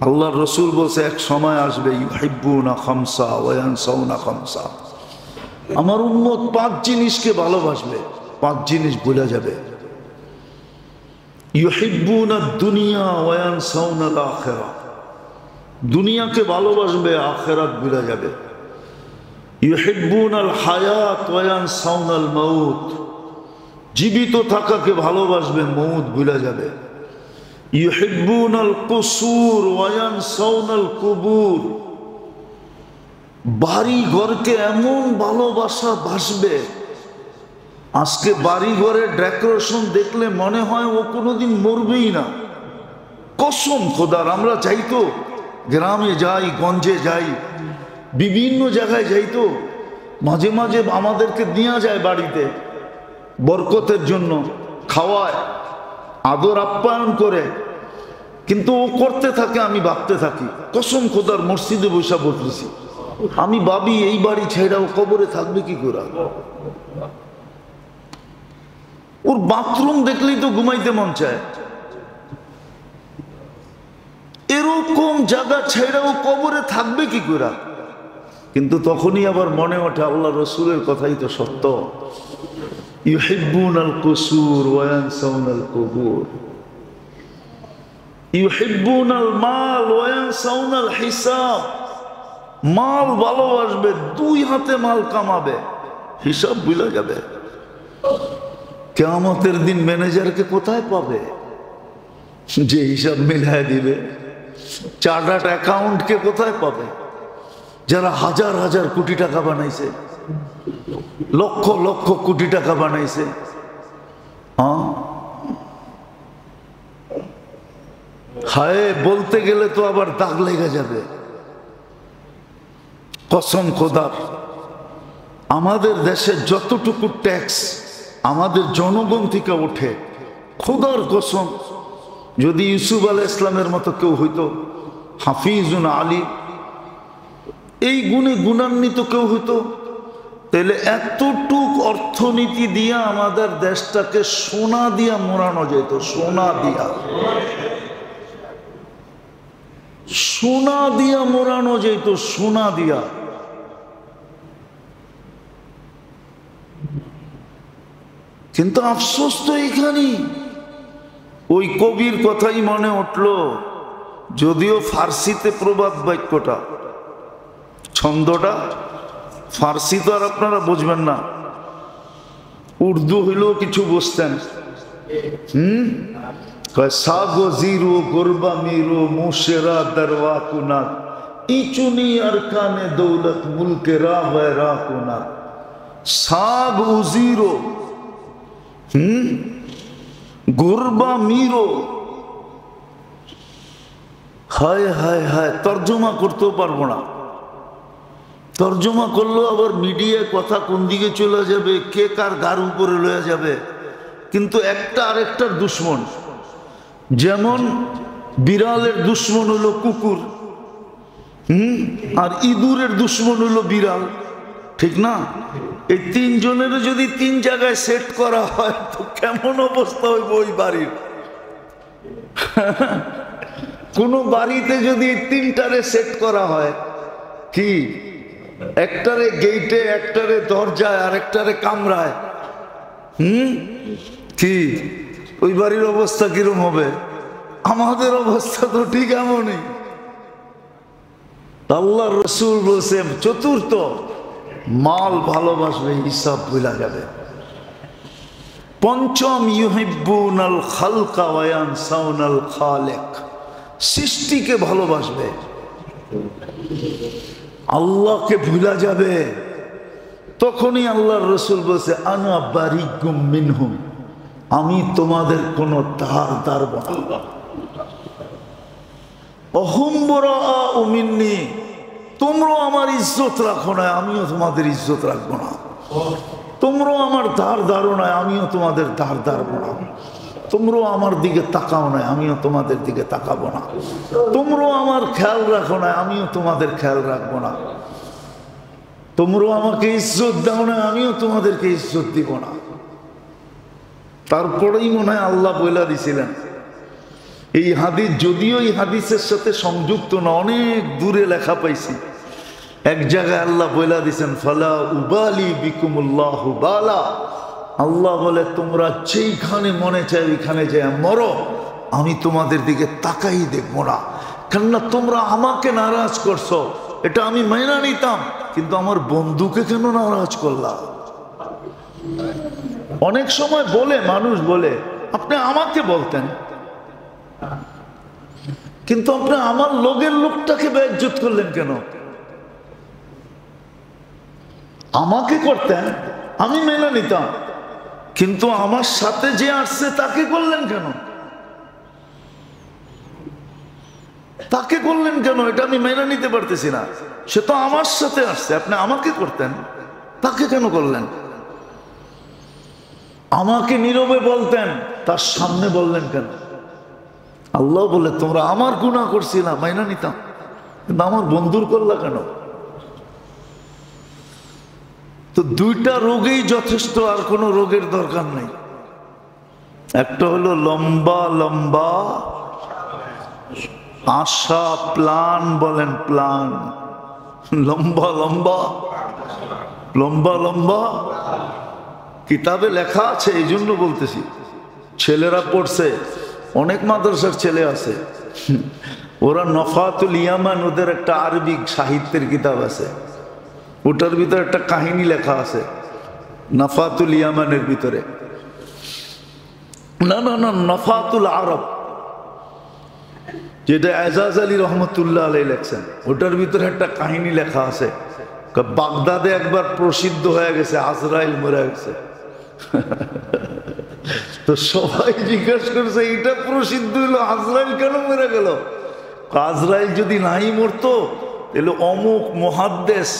আল্লাহর রসুল বলছে এক সময় আসবে ইউহিব্বুনা খামসা ওয়া ইয়ানসাউনা খামসা, আমার উম্মত 5 জিনিসকে ভালোবাসবে, 5 জিনিস ভুলে যাবে। ইউহিব্বুনা দুনিয়া ওয়া ইয়ানসাউনা আল আখিরা, দুনিয়াকে ভালোবাসবে, আখিরাত ভুলে যাবে। ইউহিব্বুনা আল হায়াত ওয়া ইয়ানসাউনা আল মাউত, জীবিত থাকাকে ভালোবাসবে, মউত ভুলে যাবে। ইউহিব্বুনা আল কুসুর ওয়া ইয়ানসাউনা আল কুবুর, বাড়ি ঘরকে এমন ভালোবাসা বাসবে, আজকে বাড়ি ঘরের ডেকোরেশন দেখলে মনে হয় ও কোনোদিন মরবেই না। কসম খোদার, আমরা যাই তো গ্রামে যাই, গঞ্জে যাই, বিভিন্ন জায়গায় যাই তো, মাঝে মাঝে আমাদেরকে নেওয়া যায় বাড়িতে বরকতের জন্য, খাওয়ায়, আদর আপ্যায়ন করে, কিন্তু ও করতে থাকে, আমি ভাবতে থাকি। কসম খোদার, মসজিদে বৈশা বলতেছি, আমি ভাবি এই বাড়ি ছেড়ে ও কবরে থাকবে কি করে? ওর বাথরুম দেখলেই তো ঘুমাইতে মন চায়, এরকম জায়গা ছেড়ে ও কবরে থাকবে কি করে? কিন্তু তখনই আবার মনে ওঠে আল্লাহ রসুলের কথাই তো সত্য, ইউহিব্বুনাল কুসুর ওয়া ইয়ানসাউনাল কুবুর, ইউহিব্বুনাল মাল ওয়া ইয়ানসাউনাল হিসাব, মাল ভালোবাসবে, 2 হাতে মাল কামাবে, হিসাব ভুলে যাবে। কিয়ামতের দিন ম্যানেজারকে কোথায় পাবে যে হিসাব মিলায় দিবে? চার্টার্ড অ্যাকাউন্টকে কোথায় পাবে যারা হাজার হাজার কোটি টাকা বানাইছে, লক্ষ লক্ষ কোটি টাকা বানাইছে? হায়, বলতে গেলে তো আবার দাগ লেগে যাবে। কসম খোদার, আমাদের দেশে যতটুকু ট্যাক্স আমাদের জনগণ থেকে ওঠে, খোদার কসম, যদি ইউসুফ আলাইহিস ইসলামের মতো কেউ হইতো, হাফিজুন আলী, এই গুণে গুণান্বিত কেউ হইতো, তাহলে এতটুক অর্থনীতি দিয়া আমাদের দেশটাকে সোনা দিয়া মোড়ানো যেত, সোনা দিয়া, সোনা দিয়া মোড়ানো যেত, সোনা দিয়া। কিন্তু আফসোস তো এইখানেই, ওই কবির কথাই মনে উঠল, যদিও ফার্সিতে প্রবাদ বাক্যটা, ছন্দটা ফার্সি তো আর আপনারা বুঝবেন না, উর্দু হইলেও কিছু বুঝতেন। সাগো জিরো গোরবা মিরো মুশেরা দরওয়া কুনা, ইচুনি আরকানে দৌলত মুলকে রা কুনা, সাগ উজিরো গোরবা মিরো। হায় হায় হায়, তর্জমা করতেও পারবো না, তর্জমা করলেও আবার মিডিয়ায় কথা কোন দিকে চলে যাবে, কে কার গার উপরে লয়ে যাবে। কিন্তু একটা আরেকটার দুশ্মন, যেমন বিড়ালের দুশ্মন হলো কুকুর, আর ইঁদুরের দুশ্মন হলো বিড়াল, ঠিক না? এই 3 জনের যদি 3 জায়গায় সেট করা হয় তো কেমন অবস্থা হইব ওই বাড়ির? কোন বাড়িতে যদি 3টারে সেট করা হয়, কি একটারে গেইটে, একটারে দরজায়, আর একটারে কামরায়, কি ওই বাড়ির অবস্থা কিরম হবে? আমাদের অবস্থা তো ঠিক এমনই। আল্লাহ রসুল বলছে, চতুর্থ, মাল ভালোবাসবে, হিসাব ভুলা যাবে। পঞ্চম, ইউহিব্বুনাল খালকা ওয়া ইয়ানসাউনাল খালিক, সৃষ্টিকে ভালোবাসবে, আল্লাহকে ভুলা যাবে। তখনই আল্লাহর রসুল বলছে, আনা বারিকুম মিনহুম, আমি তোমাদের কোনো ধার ধারব না। অহম বরাআউ মিন্নি, তোমরাও আমার ইজ্জত রাখো না, আমিও তোমাদের ইজ্জত রাখবো না। তোমরাও আমার ধার ধারো না, আমিও তোমাদের ধার ধারবো না। তোমরাও আমার দিকে তাকাও না, আমিও তোমাদের দিকে তাকাবো না। তোমরাও আমার খেয়াল রাখো না, আমিও তোমাদের খেয়াল রাখবো না। তোমরাও আমাকে ইজ্জত দাও না, আমিও তোমাদেরকে ইজ্জত দিব না। তারপরেই মনে হয় আল্লাহ বইলা দিছিলেন, এই হাদিস যদিও এই হাদিসের সাথে সংযুক্ত না, অনেক দূরে লেখা পাইছি। এক জায়গায় আল্লাহ বলে দিয়েছেন, ফালা উবালি বিকুমুল্লাহু বালা, আল্লাহ বলে তোমরা যেইখানে মনে চায় ওইখানে যায় মরো, আমি তোমাদের দিকে তাকাই দেখবো না। কেননা তোমরা আমাকে নারাজ করছো, এটা আমি মেনে নিতাম, কিন্তু আমার বন্ধুকে কেন নারাজ করলা? অনেক সময় বলে মানুষ বলে আপনি আমাকে বলতেন, কিন্তু আপনি আমার লোকের লোকটাকে বেইজ্জত করলেন কেন? আমাকে করতেন, আমি মেনে নিতাম, কিন্তু আমার সাথে যে আসছে তাকে করলেন কেন? তাকে করলেন কেন? এটা আমি মেনে নিতে পারতেছি না। সে তো আমার সাথে আসছে, আপনি আমাকে করতেন, তাকে কেন করলেন? আমাকে নীরবে বলতেন, তার সামনে বললেন কেন? আল্লাহ বলে তোমরা আমার গুনাহ করছিলাম, মেনে নিতাম, কিন্তু আমার বন্ধুর করলা কেন? তো দুইটা রোগেই যথেষ্ট, আর কোনো রোগের দরকার নেই। একটা হলো লম্বা লম্বা আশা, প্ল্যান বলেন, প্ল্যান, লম্বা লম্বা লম্বা লম্বা কিতাবে লেখা আছে, এই জন্য বলতেছি। ছেলেরা পড়ছে, অনেক মাদ্রাসার ছেলে আছে, ওরা নফাতুল ইয়ামান, ওদের একটা আরবি সাহিত্যের কিতাব আছে, ওটার ভিতরে একটা কাহিনী লেখা আছে নফাতুল ইয়ামানের ভিতরে, না না না নফাতুল আরব, যেটা এজাজ আলী রহমতুল্লাহ আলাই লেখছেন, ওটার ভিতরে একটা কাহিনী লেখা আছে। বাগদাদে একবার প্রসিদ্ধ হয়ে গেছে আজরাইল মরে গেছে। তো সবাই জিজ্ঞাসা করছে এটা প্রসিদ্ধ হলো, আজরাইল কেন মরে গেল? আজরাইল যদি নাই মরতো তাহলে অমুক মুহাদ্দিস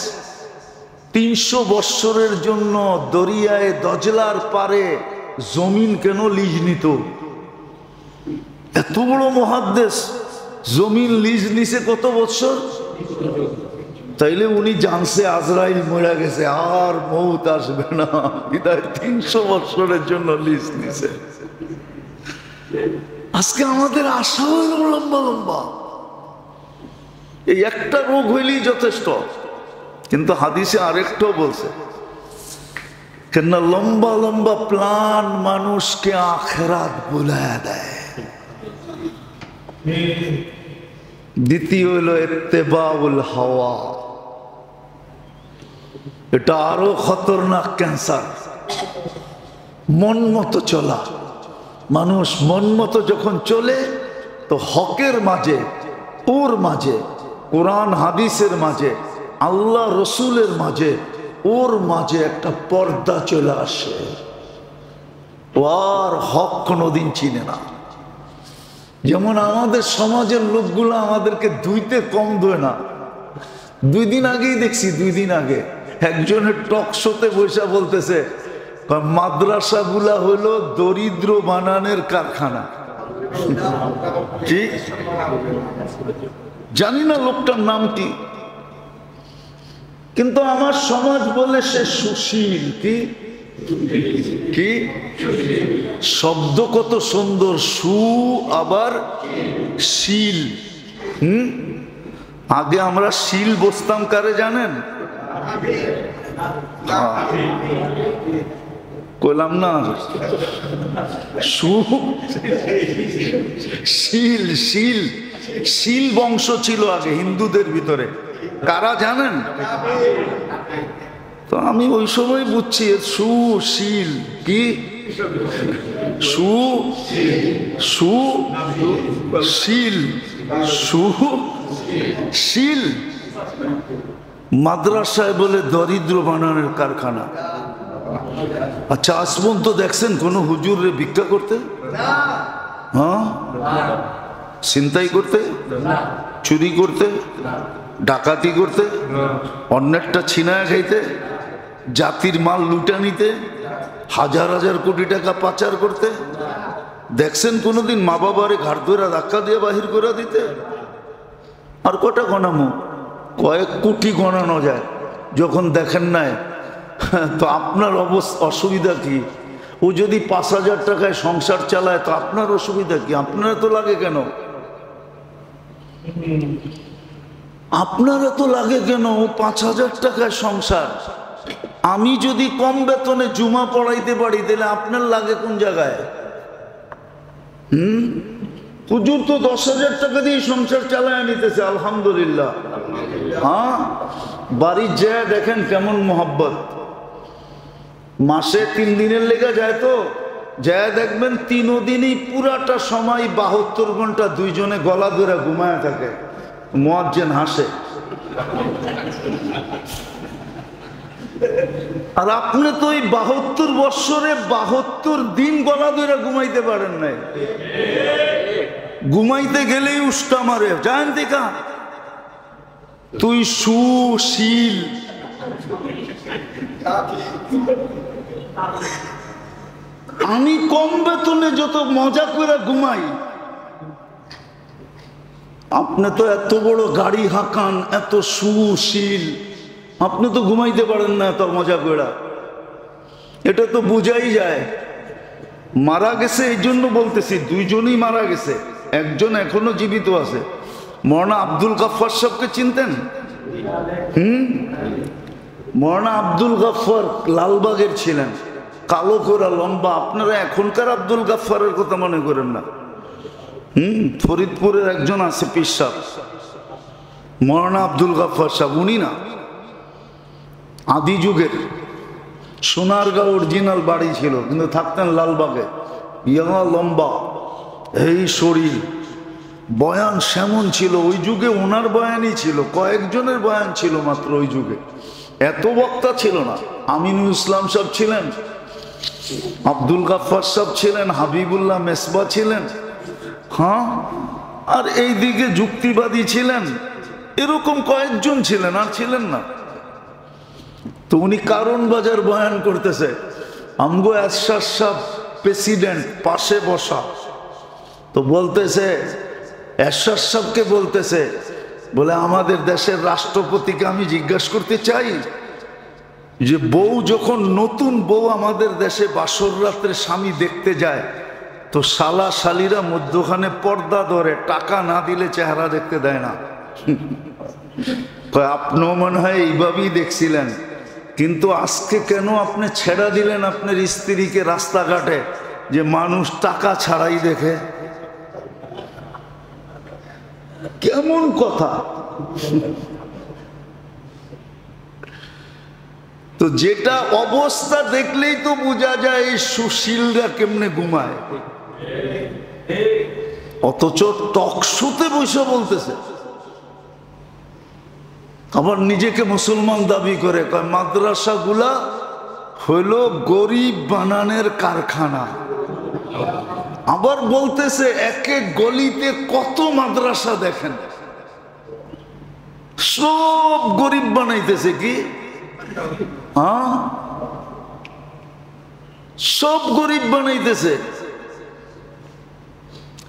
300 বৎসরের জন্য দরিয়ায় দজলার পারে জমিন কেন লিজ নিত? এত বড় মুহাদ্দিস জমিন লিজ নিছে কত বৎসর? তাইলে উনি জানছে আজরাইল মরে গেছে, আর মৌত আসবে না, বিদায় 300 বৎসরের জন্য লিজ নিছে। আজকে আমাদের আশা হইল লম্বা লম্বা, এই একটা রোগ হইলেই যথেষ্ট। কিন্তু হাদিসে আরেকটাও বলছে, কেননা লম্বা লম্বা প্ল্যান মানুষকে আখিরাত ভুলায়া দেয়। দ্বিতীয় হলো ইত্তেবাউল হাওয়া, এটা আরো খতরনাক ক্যান্সার। মন মতো চলা, মানুষ মন মতো যখন চলে তো হকের মাঝে, ওর মাঝে, কোরআন হাদিসের মাঝে, আল্লাহ রসুলের মাঝে, ওর মাঝে একটা পর্দা চলে আসে, ও আর হক কোনোদিন চিনে না। যেমন আমাদের সমাজের লোকগুলো আমাদেরকে ধুইতে কম ধোয় না। 2 দিন আগেই দেখছি, 2 দিন আগে একজনের টক শোতে বসে বলতেছে মাদ্রাসাগুলা হলো দরিদ্র বানানের কারখানা। কি জানি না লোকটার নাম কি, কিন্তু আমার সমাজ বলে সে সুশীল। কি কি শব্দ কত সুন্দর, সু আবার শীল। আগে আমরা শীল বসতাম কারে জানেন? কইলাম না, শীল শীল শীল বংশ ছিল আগে হিন্দুদের ভিতরে, কারা জানেন? তো আমি ওই সময় বুঝছি সুশীল কি সুশীল সুশীল মাদ্রাসায় বলে দরিদ্র বানানোর কারখানা। আচ্ছা আসবন তো দেখছেন কোন হুজুরে ভিক্ষা করতে? হ্যাঁ, ছিনতাই করতে, চুরি করতে, ডাকাতি করতে, অন্যেরটা ছিনায় খাইতে, জাতির মাল লুটা নিতে, হাজার হাজার কোটি টাকা পাচার করতে দেখছেন কোনোদিন? মা বাবারে ঘাট ধরে ধাক্কা দিয়ে বাহির করে দিতে। আর কটা গণামো? কয়েক কোটি গণানো যায়। যখন দেখেন নাই তো আপনার অসুবিধা কি? ও যদি 5,000 টাকায় সংসার চালায় তো আপনার অসুবিধা কি? আপনারা তো লাগে কেন? আপনারা তো লাগে কেন? ও 5,000 টাকায় সংসার। আমি যদি কম বেতনে জুমা পড়াইতে পারি তাহলে আপনার লাগে কোন জায়গায়? হুজুর তো 10,000 টাকা দিয়ে সংসার চালায় নিতেছে, আলহামদুলিল্লাহ। হ্যাঁ, বাড়ি যায় দেখেন কেমন মোহাব্বত। মাসে 3 দিনের লেগে যায়, তো যায় দেখবেন 3 দিনই পুরাটা সময় 72 ঘন্টা দুইজনে গলা ধরে ঘুমায় থাকে। মুয়াজ্জিন হাসে। আর আপনি তো এই 72 বৎসরে 72 দিন গলা ধরে ঘুমাইতে পারেন নাই। ঘুমাইতে গেলেই উষ্টা মারে, জানেন দেখা তুই সুশীল। আমি কম বেতনে যত মজা করে ঘুমাই, আপনি তো এত বড় গাড়ি হাঁকান, এত সুশীল, আপনি তো ঘুমাইতে পারেন না এত মজা করে। এটা তো বোঝাই যায়। মারা গেছে এই জন্য বলতেছি, দুইজনই মারা গেছে, একজন এখনো জীবিত আছে। মৌলানা আব্দুল গাফফার সাহেবকে চিনতেন? মৌলানা আব্দুল গাফফার লালবাগের ছিলেন, কালো কোরা লম্বা। আপনারা এখনকার আব্দুল গাফফারের কথা মনে করেন না। ফরিদপুরের একজন আছে পীর সাহেব, মৌলানা আব্দুল গাফফার সাহেব, উনি না, আদি যুগের সোনারগাঁও অরিজিনাল বাড়ি ছিল, কিন্তু থাকতেন লালবাগে। ইয়া লম্বা, এই শরীর, বয়ান সেমন ছিল। ওই যুগে ওনার বয়ানই ছিল, কয়েকজনের বয়ান ছিল মাত্র ওই যুগে, এত বক্তা ছিল না। আমিনুল ইসলাম সাহেব ছিলেন, আব্দুল গাফফার সাহেব ছিলেন, হাবিবুল্লাহ মেসবা ছিলেন, হ্যাঁ, আর এই দিকে যুক্তিবাদী ছিলেন। এরকম কয়েকজন ছিলেন, আর ছিলেন না। তো উনি কারণ বাজার বয়ান করতেছে, আমগো এরশাদ সাহেব প্রেসিডেন্ট পাশে বসা, তো বলতেছে এরশাদ সাহেবকে বলতেছে, বলে আমাদের দেশের রাষ্ট্রপতিকে আমি জিজ্ঞাসা করতে চাই যে বউ যখন নতুন বউ আমাদের দেশে বাসর রাত্রে স্বামী দেখতে যায়, তো শালা শালিরা মধ্যখানে পর্দা ধরে, টাকা না দিলে চেহারা দেখতে দেয় না। আপনিও মনে হয় এইভাবেই দেখছিলেন, কিন্তু আজকে কেন আপনি ছেড়া দিলেন আপনার স্ত্রীকে রাস্তাঘাটে যে মানুষ টাকা ছাড়াই দেখে? কেমন কথা! তো যেটা অবস্থা দেখলেই তো বোঝা যায় এই সুশীলরা কেমনে ঘুমায়, অথচ টকশোতে বসে বলতেছে। আবার নিজেকে মুসলমান দাবি করে, কয় মাদ্রাসাগুলা হইল গরিব বানানের কারখানা। আবার বলতেছে এক এক গলিতে কত মাদ্রাসা দেখেন, সব গরিব বানাইতেছে। কি সব গরিব বানাইতেছে।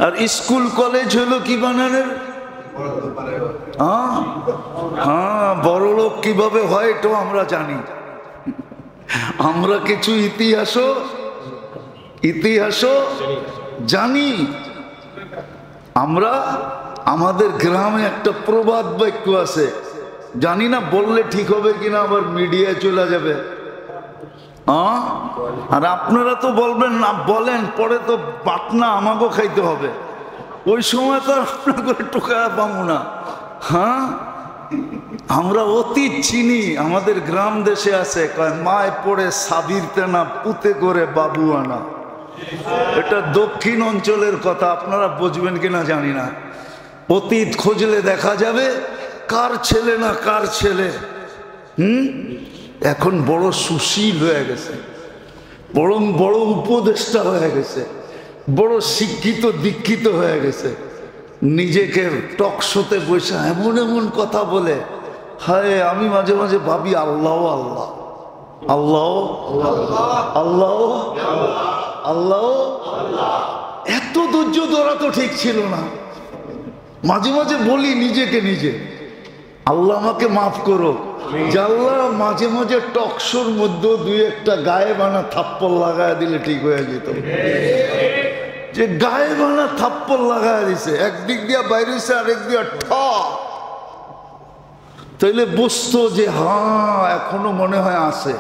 আর স্কুল কলেজ হলো কি বানানের? হ্যাঁ, বড় লোক কিভাবে হয় এটাও আমরা জানি। আমরা কিছু ইতিহাসও জানি। আমরা, আমাদের গ্রামে একটা প্রবাদ বাক্য আছে, জানি না বললে ঠিক হবে কিনা, আবার মিডিয়ায় চলে যাবে। আর আপনারা তো বলবেন না, বলেন, পরে তো বাটনা আমাকেও খাইতে হবে। ওই সময় তো আপনার করে টোকা পাবো না। হ্যাঁ, আমরা অতীত চিনি। আমাদের গ্রাম দেশে আছে, কয় মায় পড়ে সাবিরতে না, পুতে করে বাবু আনা। এটা দক্ষিণ অঞ্চলের কথা, আপনারা বুঝবেন কিনা জানি না। অতীত খুঁজলে দেখা যাবে কার ছেলে না কার ছেলে এখন বড় সুশীল হয়ে গেছে, বড় উপদেষ্টা হয়ে গেছে, বড় শিক্ষিত দীক্ষিত হয়ে গেছে। নিজেকে টকশোতে বসে এমন এমন কথা বলে, হায় আমি মাঝে মাঝে ভাবি আল্লাহ আল্লাহ আল্লাহ আল্লাহ আল্লাহ। এত ধৈর্য ধরা তো ঠিক ছিল না। মাঝে মাঝে বলি নিজেকে নিজে, আল্লাহ আমাকে মাফ করো, জাল্লা মাঝে মাঝে টকশোর মধ্যে দুই একটা গায়ে বানা থাপ্পড় লাগায় দিলে ঠিক হয়ে যেত। যে গায়ে বানা থাপ্পড় লাগায় দিছে, একদিক দিয়া বাইরেছে আরেক দিয়া ঠা, তাইলে বুঝতো যে হ্যাঁ এখনো মনে হয় আছে,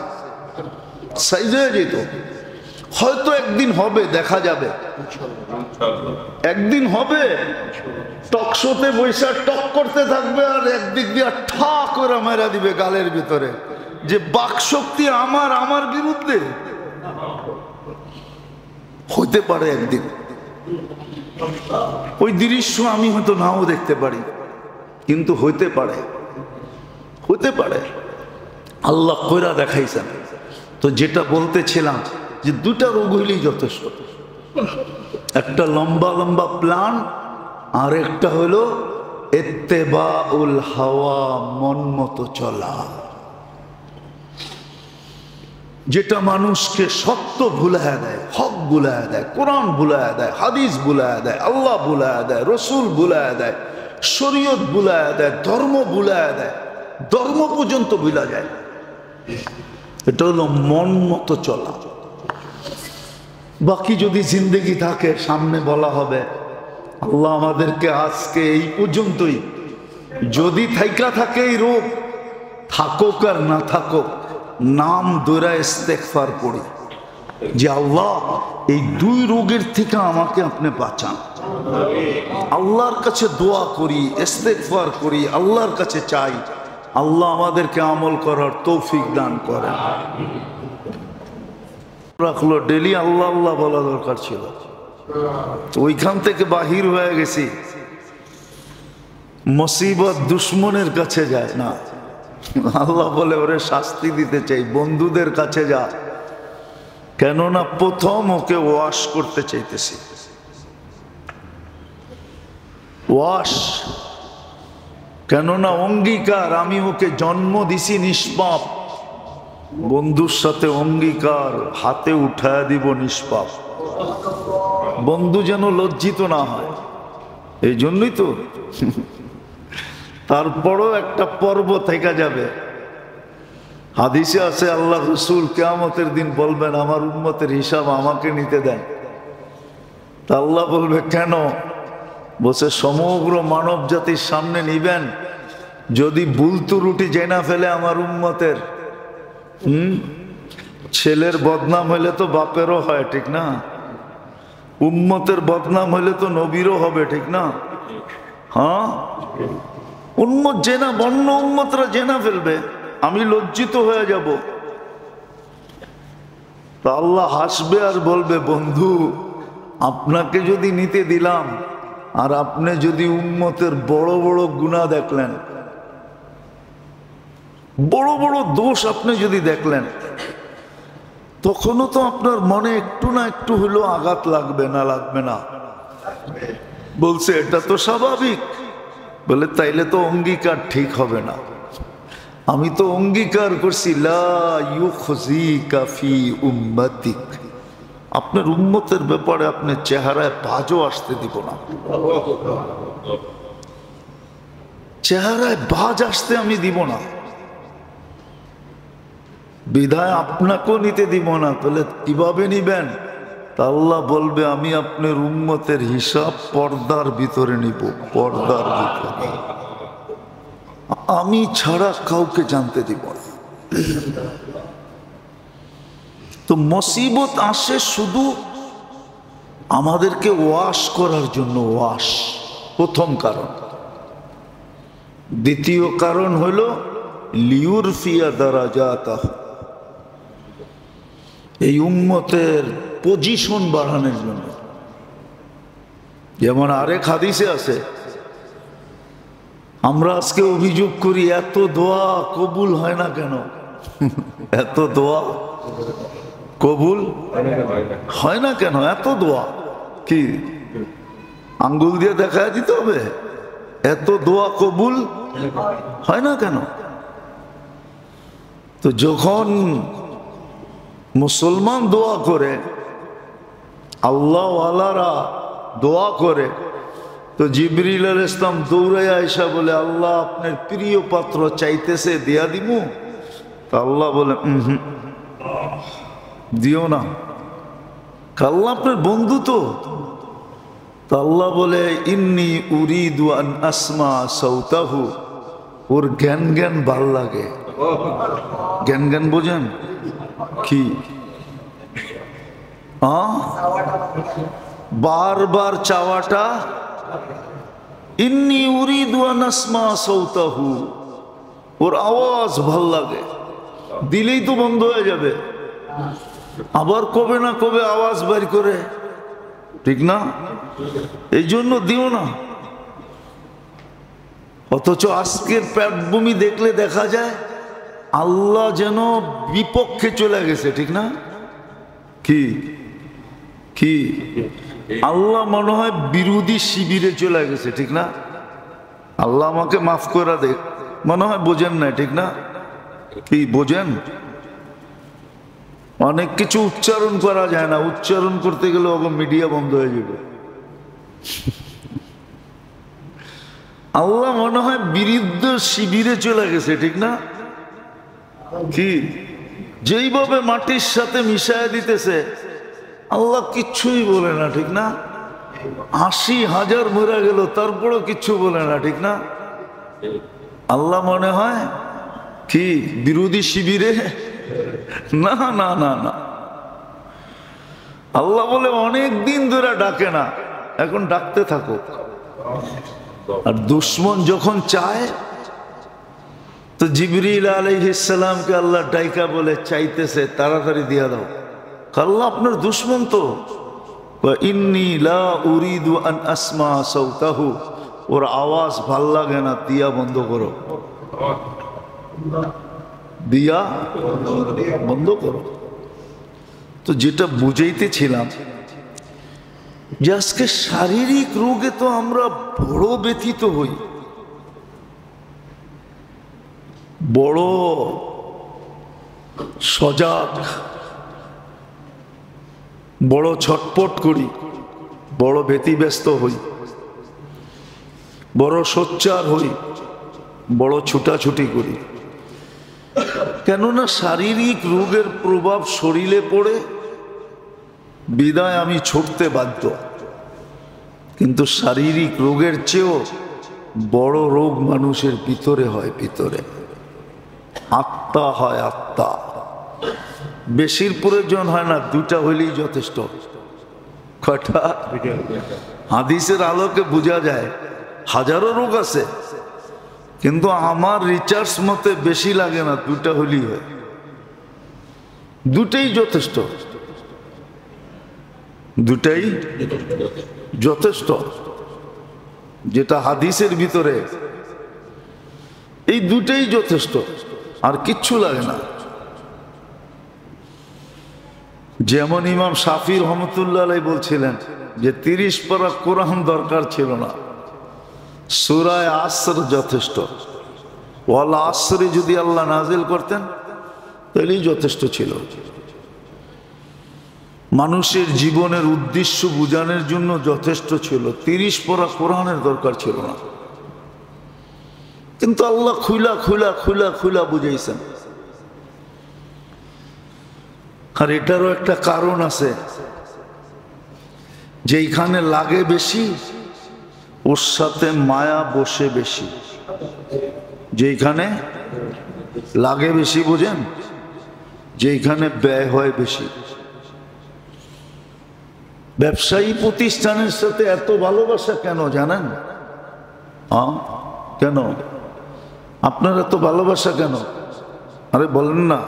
সাইজ হয়ে যেত। হয়তো একদিন হবে, দেখা যাবে, একদিন হবে টকশোতে বৈশা টক করতে থাকবে আর একদিক দিয়ে ঠা করে মেরা দিবে গালের ভিতরে, যে বাক শক্তি আমার আমার বিরুদ্ধে। হইতে পারে একদিন ওই দৃশ্য আমি হয়তো নাও দেখতে পারি, কিন্তু হইতে পারে, হতে পারে। আল্লাহ কইরা দেখাইছেন। তো যেটা বলতেছিলাম যে দুটা রোগ হইলেই যথেষ্ট, একটা লম্বা লম্বা প্ল্যান আর একটা হলো ইত্তেবাউল হাওয়া, মন মতো চলা, যেটা মানুষকে সত্য ভুলায় দেয়, হক ভুলায় দেয়, কোরআন ভুলায় দেয়, হাদিস ভুলায় দেয়, আল্লাহ ভুলায় দেয়, রসুল ভুলায় দেয়, শরীয়ত ভুলায় দেয়, ধর্ম ভুলায় দেয়, ধর্ম পর্যন্ত ভুলা যায়। এটা হলো মন মতো চলা। বাকি যদি জিন্দেগি থাকে সামনে বলা হবে। আল্লাহ আমাদেরকে আজকে এই পর্যন্তই, যদি থাইকা থাকে এই রোগ, থাকুক আর না থাকুক, নাম দৌড়া ইস্তেগফার পড়ি যে আল্লাহ এই দুই রোগের থেকে আমাকে আপনি বাঁচান। আল্লাহর কাছে দোয়া করি, ইস্তেগফার করি, আল্লাহর কাছে চাই আল্লাহ আমাদেরকে আমল করার তৌফিক দান করেন। রাখলো ডেলি আল্লাহ আল্লাহ বলা দরকার ছিল, ওইখান থেকে বাহির হয়ে গেছি। মুসিবত দুশ্মনের কাছে যায় না, আল্লাহ বলে ওরে শাস্তি দিতে চাই, বন্ধুদের কাছে যা, কেননা প্রথম ওকে ওয়াশ করতে চাইতেছি। ওয়াশ, কেননা অঙ্গীকার, আমি ওকে জন্ম দিছি নিষ্পাপ, বন্ধুর সাথে অঙ্গীকার হাতে উঠায় দিব নিষ্পাপ, বন্ধু যেন লজ্জিত না হয়। এই জন্যই তো তারপরও একটা পর্ব থেকে যাবে। হাদিসে আছে আল্লাহ রসুল কিয়ামতের দিন বলবেন আমার উম্মতের হিসাব আমাকে নিতে দেন। তা আল্লাহ বলবে কেন? বসে সমগ্র মানব জাতির সামনে নিবেন, যদি ভুল ত্রুটি জেনা ফেলে আমার উম্মতের, ছেলের বদনাম হইলে তো বাপেরও হয়, ঠিক না? উম্মতের বদনাম হইলে তো নবীরও হবে, ঠিক না? হ্যাঁ, উম্মত জেনা, বন্য উম্মতরা জেনা ফেলবে, আমি লজ্জিত হয়ে যাব। তা আল্লাহ হাসবে আর বলবে বন্ধু আপনাকে যদি নিতে দিলাম আর আপনি যদি উম্মতের বড় বড় গুনাহ দেখলেন, বড় বড় দোষ আপনি যদি দেখলেন, তখনও তো আপনার মনে একটু না একটু হলেও আঘাত লাগবে না? লাগবে না? বলছে এটা তো স্বাভাবিক। বলে তাইলে তো অঙ্গীকার ঠিক হবে না। আমি তো অঙ্গীকার করছি লা ইউখজিকা ফি উম্মতিক, আপনার উম্মতের ব্যাপারে আপনার চেহারায় বাজও আসতে দিব না, চেহারায় বাজ আসতে আমি দিব না, বিধায় আপনাকেও নিতে দিব না। তাহলে কিভাবে নিবেন? তা আল্লাহ বলবে আমি আপনার উম্মতের হিসাব পর্দার ভিতরে নিব, পর্দার ভিতরে, আমি ছাড়া কাউকে জানতে দিব না। তো মুসিবত আসে শুধু আমাদেরকে ওয়াশ করার জন্য, ওয়াশ প্রথম কারণ। দ্বিতীয় কারণ হলো লিউরফিয়া দারাজাতাহু, এই উম্মতের পজিশন বাড়ানোর জন্য। যেমন আরেক হাদিসে আছে, আমরা আজকে অভিযোগ করি এত দোয়া কবুল হয় না কেন? এত দোয়া কবুল হয় না কেন? এত দোয়া কি আঙ্গুল দিয়ে দেখা দিতে হবে? এত দোয়া কবুল হয় না কেন? তো যখন মুসলমান দোয়া করে, আল্লাহওয়ালারা দোয়া করে, তো জিবরিল আলাইহিস সালাম দৌড়াইয়া আয়েশা বলে, আল্লাহ আপনার প্রিয় পাত্র চাইতেছে, দিয়া দিমু? তা আল্লাহ বলে দিও না, আল্লাহ আপনার বন্ধু তো। তা আল্লাহ বলে, ইন্নী উরিদু আন আসমা সাউতাহু, ওর জ্ঞান জ্ঞান ভাল লাগে। জ্ঞান জ্ঞান বোঝেন কি? বারবার চাওয়াটা, ইন্নী উরিদু আন আসমা সাউতাহু, ওর আওয়াজ ভাল লাগে, দিলেই তো বন্ধ হয়ে যাবে, আবার কবে না কবে আওয়াজ বের করে, ঠিক না? এই জন্য দিও না। অথচ আজকের পেটভূমি দেখলে দেখা যায় আল্লাহ যেন বিপক্ষে চলে গেছে, ঠিক না? কি কি আল্লাহ মনে হয় বিরোধী শিবিরে চলে গেছে, ঠিক না? আল্লাহ আমাকে মাফ করে দেখ, মনে হয় বোঝেন না, ঠিক না? কি বোঝেন? অনেক কিছু উচ্চারণ করা যায় না, উচ্চারণ করতে গেলে মিডিয়া বন্ধ হয়ে যাবে। আল্লাহ মনে হয় বিরুদ্ধ শিবিরে চলে গেছে, ঠিক না? কি যেইভাবে মাটির সাথে মিশায় দিতেছে, আল্লাহ কিচ্ছুই বলে না, ঠিক না? 80,000 মরে গেল, তারপরও কিচ্ছু বলে না, ঠিক না? আল্লাহ মনে হয় কি বিরোধী শিবিরে? না না না না, আল্লাহ বলে অনেক দিন ধরে ডাকে না, এখন ডাকতে থাকো। আর দুশ্মন যখন চায় তো জিবরিল আলাইহিস সালামকে আল্লাহ ডাইকা বলে, চাইতেছে তাড়াতাড়ি দিয়া দাও। আল্লাহ আপনার দুশ্মন তো, ইন্নী লা উরিদু আন আসমা সাউতাহু, ওর আওয়াজ ভাল লাগে না, দিয়া বন্ধ করো, দিয়া বন্ধ করো। তো যেটা বুঝাইতেছিলাম যে আজকে শারীরিক রোগে তো আমরা বড় ব্যথিত হই, বড় সজাগ, বড় ছটপট করি, বড় ব্যতিব্যস্ত হই, বড় সোচ্চার হই, বড় ছুটাছুটি করি। কেননা শারীরিক রোগের প্রভাব শরীরে পড়ে, বিদায় আমি ছুটতে বাধ্য। কিন্তু শারীরিক রোগের চেয়েও বড় রোগ মানুষের ভিতরে হয়, ভিতরে আত্মা হয়, আত্মা। বেশির প্রয়োজন হয় না, দুটা হইলেই যথেষ্ট। কয়টা? হাদিসের আলোকে বোঝা যায় হাজারো রোগ আছে, কিন্তু আমার রিচার্জ মতে বেশি লাগে না, দুটা হইলেই হয়, দুটাই যথেষ্ট, দুটাই যথেষ্ট। যেটা হাদিসের ভিতরে, এই দুটাই যথেষ্ট, আর কিচ্ছু লাগে না। যেমন ইমাম শাফি রহমতুল্লাহ আলাইহি বলছিলেন যে 30 পারা কোরআন দরকার ছিল না, সূরা আসর যথেষ্ট। ওয়াল আসরে যদি আল্লাহ নাজিল করতেন তাহলেই যথেষ্ট ছিল। মানুষের জীবনের উদ্দেশ্য বুঝানোর জন্য যথেষ্ট ছিল, 30 পারা কোরআনের দরকার ছিল না। কিন্তু আল্লাহ খুলা খুলা খুলা খুলা বুঝাইছেন। আর এটারও একটা কারণ আছে, যেইখানে লাগে বেশি ওর সাথে মায়া বসে বেশি। যেইখানে লাগে বেশি, বোঝেন, যেইখানে ব্যয় হয় বেশি। ব্যবসায়ী প্রতিষ্ঠানের সাথে এত ভালোবাসা কেন জানেন? কেন আপনার এত ভালোবাসা কেন? আরে বলেন না।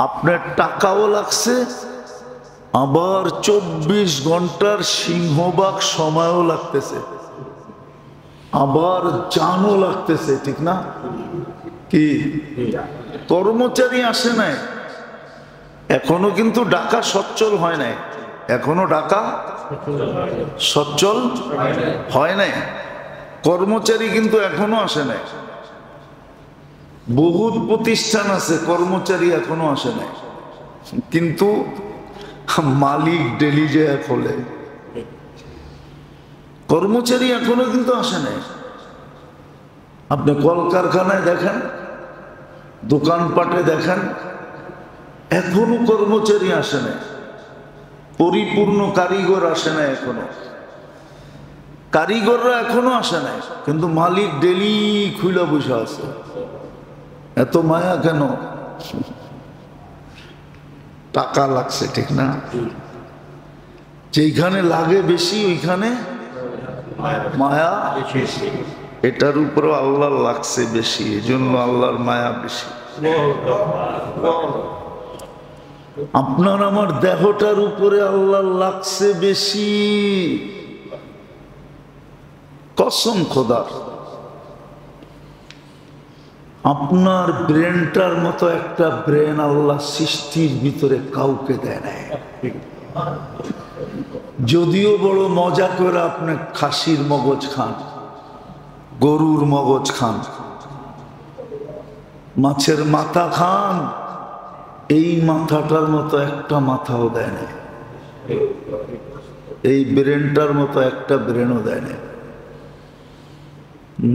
আপনার টাকাও লাগছে, আবার 24 ঘন্টার সিংহভাগ সময়ও লাগতেছে, আবার জানও লাগতেছে, ঠিক না? কি কর্মচারী আসে নাই এখনো, কিন্তু ঢাকা সচ্ছল হয় নাই, এখনো ঢাকা সচ্ছল হয় নাই। কর্মচারী কিন্তু এখনো আসে নাই। বহুত প্রতিষ্ঠান আছে, কর্মচারী এখনো আসে নাই, কিন্তু মালিক ডেলি যায় খোলে। কর্মচারী এখনো কিন্তু আসে নাই। আপনি কলকারখানায় দেখেন, দোকানপাটে দেখেন, এখনো কর্মচারী আসে নাই, পরিপূর্ণ কারিগর আসে না এখনো, কারিগররা এখনো আসে নাই, কিন্তু মালিক ডেলি খুলে বসে আছে। এত মায়া কেন? টাকা লাগছে, ঠিক না? যেখানে লাগে বেশি ওইখানে মায়া, এটার উপরও আল্লাহ লাগছে বেশি, এজন্য আল্লাহর মায়া বেশি। আপনার আমার দেহটার উপরে আল্লাহ লাগছে বেশি, কসম খোদার। আপনার ব্রেনটার মতো একটা ব্রেন আল্লাহ সৃষ্টির ভিতরে কাউকে দেয় না। যদিও বড় মজা করে আপনি খাসির মগজ খান, গরুর মগজ খান, মাছের মাথা খান, এই মাথাটার মতো একটা মাথাও দেয় না, এই ব্রেনটার মতো একটা ব্রেনও দেয় না।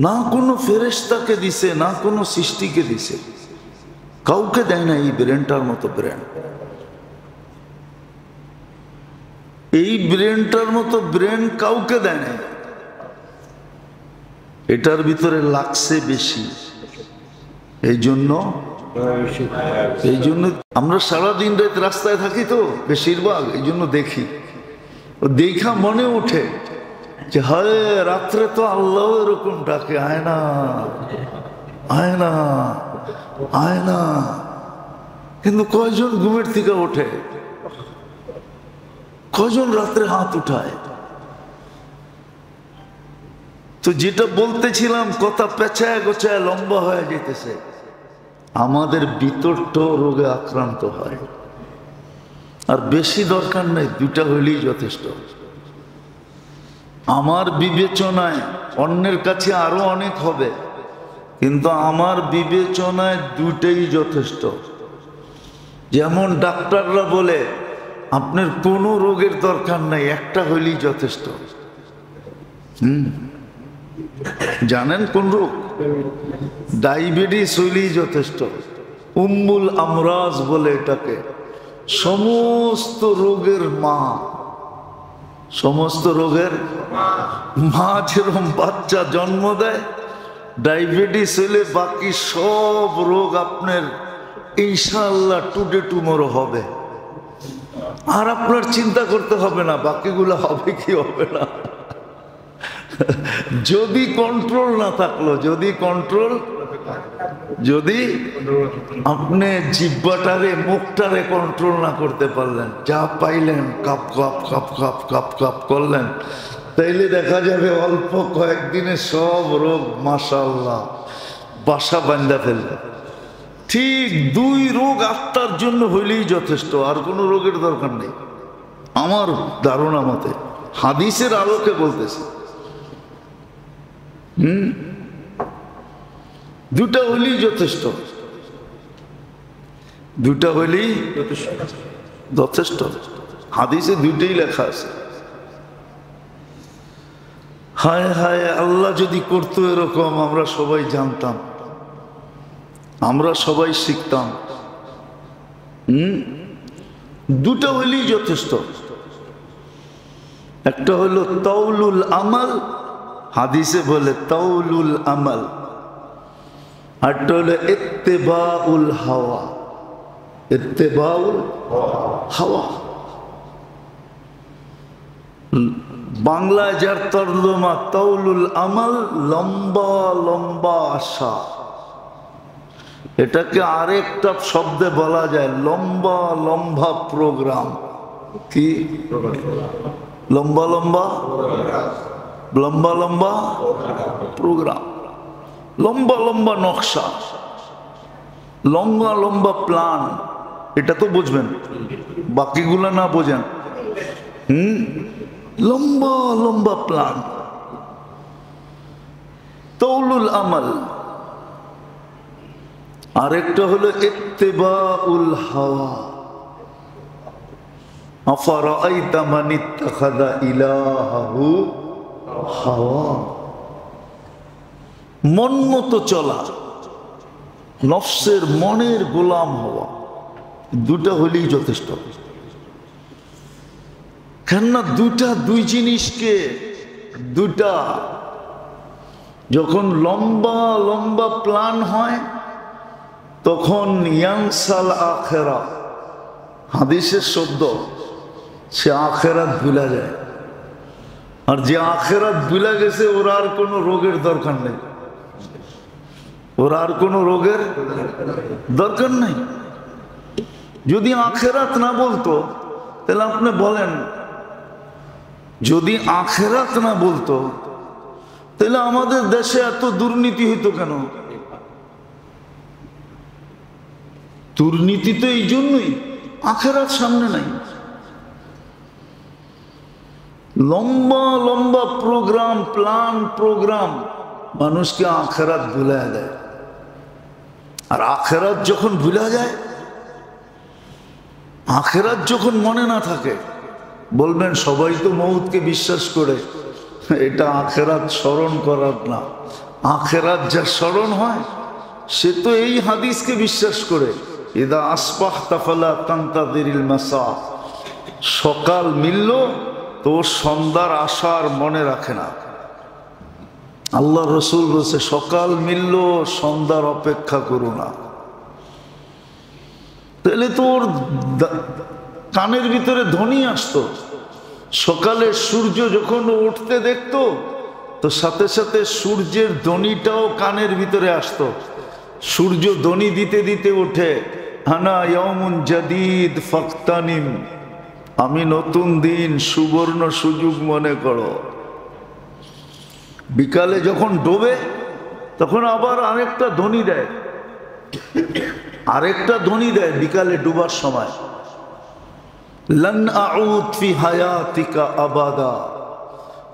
না কোনো ফেরেশতাকে দিছে, না কোনো সৃষ্টিকে দিছে, কাউকে দেয় না এই ব্রেনটার মতো ব্রেন। এই ব্রেনটার মতো ব্রেন কাউকে দেয় না, এটার ভিতরে লাগছে বেশি। এই জন্য আমরা সারাদিন রাত রাস্তায় থাকি তো বেশিরভাগ, এই জন্য দেখি, দেখা মনে ওঠে যে হায় রাত্রে তো আল্লাহ এরকম ডাকে, আয় না আয় না আয় না, কিন্তু কয়জন ঘুমের থেকে ওঠে, কয়জন রাত্রে হাত উঠায়? তো যেটা বলতেছিলাম, কথা পেঁচায় গোছায় লম্বা হয়ে যেতেছে। আমাদের বিতর্ক রোগে আক্রান্ত হয়, আর বেশি দরকার নেই, দুটা হইলেই যথেষ্ট। আমার বিবেচনায় অন্যের কাছে আরো অনেক হবে, কিন্তু আমার বিবেচনায় দুটাই যথেষ্ট। যেমন ডাক্তাররা বলে আপনার কোনো রোগের দরকার নাই, একটা হইলেই যথেষ্ট। জানেন কোন রোগ? ডায়াবেটিস হইলেই যথেষ্ট। উম্মুল আমরাজ বলে এটাকে, সমস্ত রোগের মা। সমস্ত রোগের মা যেরকম বাচ্চা জন্ম দেয়, ডায়াবেটিস হইলে বাকি সব রোগ আপনার ইনশাআল্লাহ টুডে টুমোরো হবে, আর আপনার চিন্তা করতে হবে না বাকিগুলো হবে কি হবে না। যদি কন্ট্রোল না থাকলো, যদি আপনি জিহ্বাটারে মুখটারে কন্ট্রোল না করতে পারলেন, যা পাইলেন cup cup cup cup cup cup করলেন, তাইলে দেখা যাবে অল্প কয়েকদিনে সব রোগ মাশাআল্লাহ বাসা বান্ধা ফেলবে। ঠিক দুই রোগ আত্মার জন্য হইলেই যথেষ্ট, আর কোনো রোগের দরকার নেই আমার ধারণা মতে, হাদিসের আলোকে বলতেছি। দুটা হইলেই যথেষ্ট, দুটা হইলেই যথেষ্ট। হাদিসে দুইটাই লেখা আছে। হায় হায়, আল্লাহ যদি করতো এরকম, আমরা সবাই জানতাম, আমরা সবাই শিখতাম। দুটা হইলেই যথেষ্ট। একটা হলো তাউলুল আমাল, হাদিসে বলে তাউলুল আমাল, আরটা হলো ইত্তেবাউল হাওয়া, ইত্তেবাউল হাওয়া। বাংলায় যার তর্জমা তাউলুল আমাল, লম্বা লম্বা আশা। এটাকে আরেকটা শব্দে বলা যায় লম্বা লম্বা প্রোগ্রাম। কি লম্বা লম্বা লম্বা লম্বা প্রোগ্রাম, লম্বা লম্বা নকশা, লম্বা লম্বা প্ল্যান। এটা তো বুঝবেন, বাকিগুলা না বোঝেন। লম্বা লম্বা প্ল্যান, তাউলুল আমাল। আরেকটা হলো ইত্তেবাউল হাওয়া। আফারাআইতা মান ইত্তাখাযা ইলাহাহু হাওয়া, মন মতো চলা, নফসের মনের গোলাম হওয়া, দুটা হলেই যথেষ্ট। কেননা দুই জিনিসকে দুটা যখন লম্বা লম্বা প্ল্যান হয় তখন ইয়ানসাল আখেরা, হাদিসের শব্দ, সে আখেরাত ভুলা যায়। আর যে আখেরাত ভুলা গেছে ওর আর কোনো রোগের দরকার নেই, ওর আর কোনো রোগের দরকার নেই। যদি আখেরাত না বলতো তাহলে আপনি বলেন, যদি আখেরাত না বলতো তাহলে আমাদের দেশে এত দুর্নীতি হইতো কেন? দুর্নীতি তো এই জন্যই, আখেরাত সামনে নাই। লম্বা লম্বা প্রোগ্রাম, প্ল্যান প্রোগ্রাম মানুষকে আখেরাত ভুলা দেয়। আর আখেরাত যখন ভুলা যায়, আখেরাত যখন মনে না থাকে, বলবেন সবাই তো মউতকে বিশ্বাস করে, এটা আখেরাত স্মরণ করার না। আখেরাত যা স্মরণ হয় সে তো এই হাদিসকে বিশ্বাস করে, ইদা আসবাহতা ফালা তানতাযিরিল মাসা, সকাল মিলল তো সন্ধ্যার আশার মনে রাখে না। আল্লাহ রসুল বলছে সকাল মিলল সন্ধ্যার অপেক্ষা করো না। তাহলে তো ওর কানের ভিতরে ধ্বনি আসতো, সকালে সূর্য যখন উঠতে দেখতো তো সাথে সাথে সূর্যের ধ্বনিটাও কানের ভিতরে আসতো। সূর্য ধ্বনি দিতে দিতে ওঠে, হানা ইয়াউমুন জাদিদ ফাক্তানিম, আমি নতুন দিন, সুবর্ণ সুযোগ মনে করো। বিকালে যখন ডোবে তখন আবার আরেকটা ধ্বনি দেয়, আরেকটা ধ্বনি দেয় বিকালে ডুবার সময়, লান আউদ ফি হায়াতিকা আবাদা,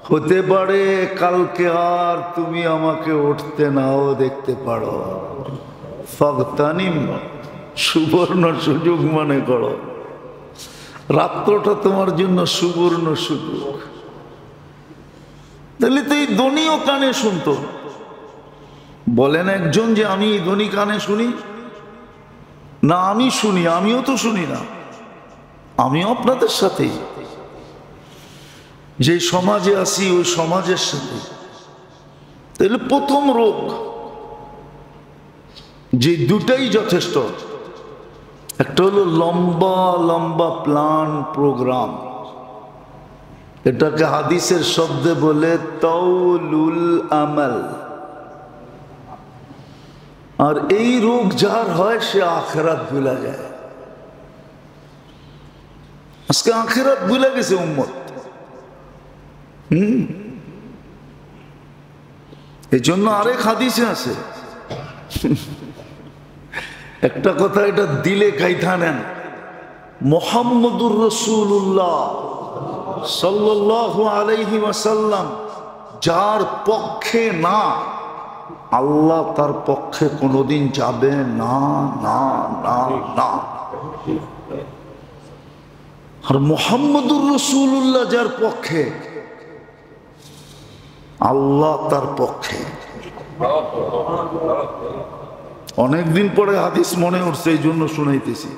হতে পারে কালকে আর তুমি আমাকে উঠতে নাও দেখতে পারো। ফাগতানিম, সুবর্ণ সুযোগ মনে করো, রাত্রটা তোমার জন্য সুবর্ণ সুযোগ। তাহলে তো এই ধ্বনিও কানে শুনতো। বলেন একজন যে আমি এই ধ্বনি কানে শুনি না? আমি শুনি, আমিও তো শুনি না, আমিও আপনাদের সাথেই, যে সমাজে আছি ওই সমাজের সাথে। তাহলে প্রথম রোগ যে দুটাই যথেষ্ট, একটা হলো লম্বা লম্বা প্ল্যান প্রোগ্রাম, এটাকে হাদিসের শব্দে বলে তাউলুল আমাল। আর এই রোগ যার হয় সে আখেরাত ভুলা যায়। আজকে আখেরাত ভুলে গেছে উম্মত। এই জন্য আরেক হাদিসে আছে, একটা কথা এটা দিলে কাইথা নেন, মুহাম্মদুর রাসূলুল্লাহ সাল্লাল্লাহু আলাইহি ওয়াসাল্লাম যার পক্ষে না, আল্লাহ তার পক্ষে কোনোদিন যাবে না, না না না। আর মুহাম্মদুর রাসূলুল্লাহ যার পক্ষে, আল্লাহ তার পক্ষে। অনেকদিন পরে হাদিস মনে উঠছে, এই জন্য শুনাইতেছি।